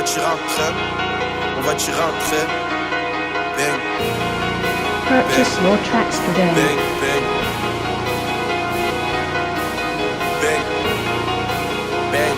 tirer un trait. On va tirer un trait. Bang. Purchase Bang. your tracks today. Bang, bang. Bang. Bang.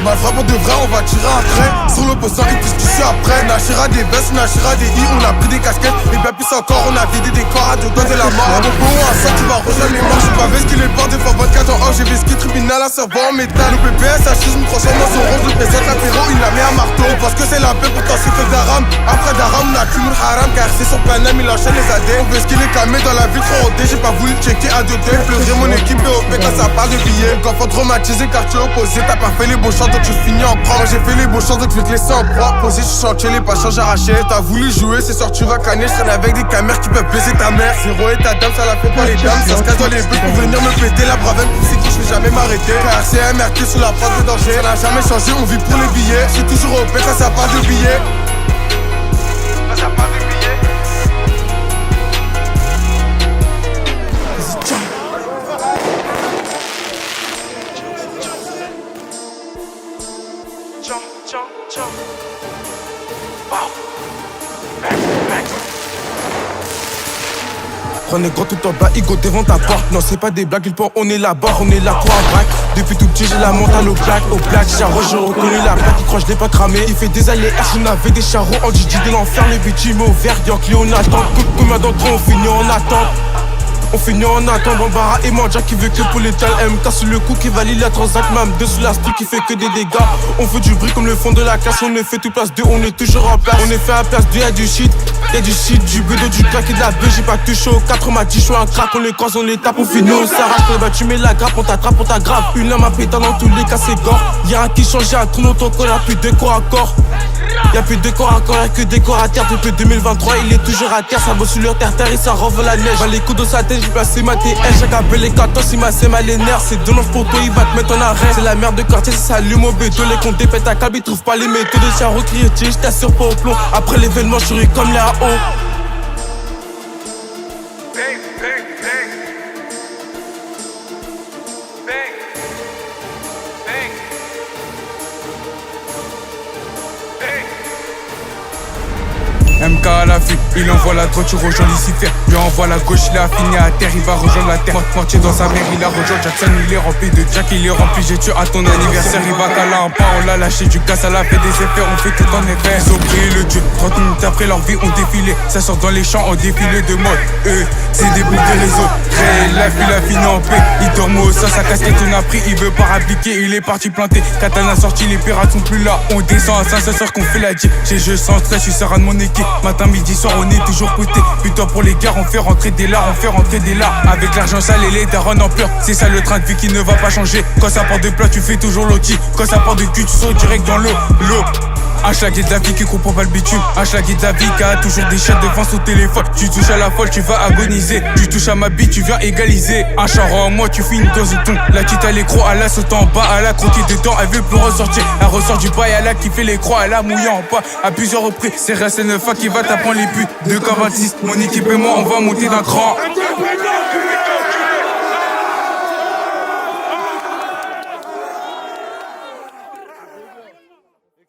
Ma frappe pour de vrai, on va tirer un trait. Sur l'opposant, ils disent que je suis après. Nachira des vestes, nachira des i, on a pris des casquettes. Et bien plus encore, on a vidé des corps à deux doigts de la mort. À mon beau, à ça, tu vas rejoindre les morts. J'suis pas ce qu'il est bord des fois 24 en or. J'ai vu ski tribunal à servant en métal. Le PPS, à me transforme en son rose. Le présente l'apéro, il a mis un marteau. Parce que c'est la paix, pourtant c'est que d'Aram. Après d'Aram, on a cumul haram. Car c'est son panam, il enchaîne les AD. On veut ce qu'il est calmé dans la ville trop rodée. J'ai pas voulu checker à deux deux. Pleurer mon équipe est OP quand ça parle de billets. Quand faut traumatisé, quartier opposé. T'as pas fait les beaux chants, donc tu finis en croix. Moi j'ai fait les beaux chants, donc je vais te laisser en proie. Posé, je suis chantier, les passions j'arrachais. T'as voulu jouer, c'est sûr tu vas canner. Je traîne avec des caméras qui peuvent baiser ta mère. Zéro et ta dame, ça la fait pas les dames. Ça se casse dans les buts pour venir me péter. La bravenne, c'est qui je vais jamais m'arrêter. KRC, MRT sous la porte de danger. Ça n'a jamais changé, on vit pour les billets. Je suis toujours au quand ça parle de billets. Quand ça parle de billets. Vas-y, tiens. Prenez gros tout en bas, Igo devant ta porte. Non, c'est pas des blagues, il pense on est là-bas, on est là pour un braque. Depuis tout petit, j'ai la mentale au black. J'ai reconnu la plaque, il croit je l'ai pas cramé. Il fait des allers-erreurs, on avait des charros en Gigi de l'enfer, les victimes au vert, Yankee, on attend. Combien d'entre eux on finit en attente? On finit en attendant Bara et Mandja qui veut que pour l'étal M casse le coup qui valide la transac même dessous la stick qui fait que des dégâts. On veut du bruit comme le fond de la classe. On est fait tout place 2, on est toujours en place. On est fait à place 2, y'a du shit, du bédo, du crack et de la bœuf. J'ai pas touché au 4, on m'a dit je suis un crack. On les croise, on les tape, on finit, on s'arrache. Bah tu mets la grappe, on t'attrape, on t'aggrave. Une lame à pétard dans tous les cas c'est gore. Y'a un qui change, y'a un trou dans ton corps, y'a plus de corps à corps. Y'a plus de corps à corps, y'a que des corps à terre. Depuis 2023 il est toujours à terre. Ça bosse sur leur terre et ça renvoie la neige. Bah les coups dans sa tête, j'ai placé ma TL. Chaque appel les 14, il m'a assez mal les nerfs. C'est dommage pour toi, il va te mettre en arrêt. C'est la merde de quartier, ça s'allume au béton. Les comptes dépètent à câble, ils trouvent pas les méthodes. C'est un recrier, je t'assure pas au plomb. Après l'événement, je suis comme les AO. MK à la fuite, il envoie la droite, tu rejoins Lucifer. Lui envoie la gauche, il a fini à terre, il va rejoindre la terre. Mortier dans sa mère, il a rejoint Jackson, il est rempli de Jack, il est rempli. J'ai tué à ton anniversaire, il va caler un pas, on l'a lâché du gaz, ça l'a fait des effets, on fait tout en effet. Ils ont prié le Dieu, 30 minutes après leur vie ont défilé. Ça sort dans les champs en défilé de mode. C'est des bouts de réseau. Réel life, il a fini en paix. Il dort au sol, sa casquette on a pris, il veut pas rappliquer, il est parti planter. Katana sorti, les pirates sont plus là. On descend à 500 soirs qu'on fait la dip. J'ai je sens stress, je suis serein de mon équipe. Matin, midi, soir, on est toujours coûté. Putain pour les gars, on fait rentrer des lards, on fait rentrer des lards. Avec l'argent sale et les darons en pleurs. C'est ça le train de vie qui ne va pas changer. Quand ça part de plat, tu fais toujours l'oti. Quand ça part de cul, tu sautes direct dans l'eau. Un schlaguet de la vie qui comprend pas le bitume. Un schlaguet de la vie qui a toujours des chats devant son téléphone. Tu touches à la folle, tu vas agoniser. Tu touches à ma bite, tu viens égaliser. Un charron en moi, tu finis dans un ton. La petite elle est croix, elle a sauté en bas, elle a croqué dedans, elle veut plus ressortir. Elle ressort du bail, elle a kiffé les croix, elle a mouillé en pas à plusieurs reprises. C'est RSN9 qui va t'apprendre les putes. 2K26, mon équipe et moi, on va monter d'un cran.